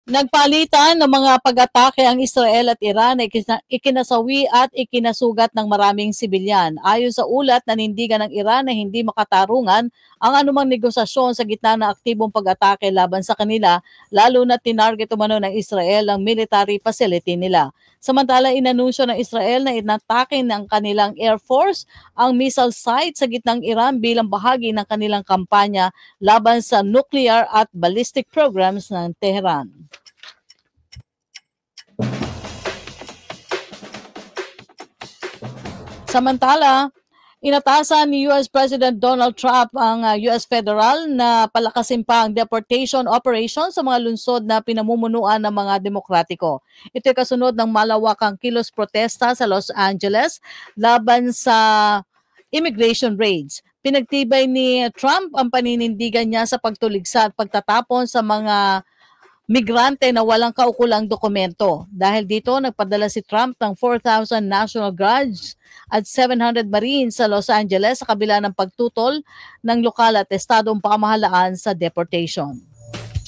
Nagpalitan ng mga pag-atake ang Israel at Iran na ikinasawi at ikinasugat ng maraming sibilyan. Ayon sa ulat, nanindigan ng Iran na hindi makatarungan ang anumang negosasyon sa gitna ng aktibong pag-atake laban sa kanila, lalo na tinarget umano ng Israel ang military facility nila. Samantala, inanunsyo ng Israel na inatake ng kanilang Air Force ang missile site sa gitnang Iran bilang bahagi ng kanilang kampanya laban sa nuclear at ballistic programs ng Tehran. Samantala, inatasan ni US President Donald Trump ang US Federal na palakasin pa ang deportation operation sa mga lungsod na pinamumunuan ng mga demokratiko. Ito ay kasunod ng malawakang kilos protesta sa Los Angeles laban sa immigration raids. Pinagtibay ni Trump ang paninindigan niya sa pagtuligsa at pagtatapon sa mga migrante na walang kaukulang dokumento. Dahil dito, nagpadala si Trump ng 4,000 National Guards at 700 Marines sa Los Angeles sa kabila ng pagtutol ng lokal at estadong pamahalaan sa deportation.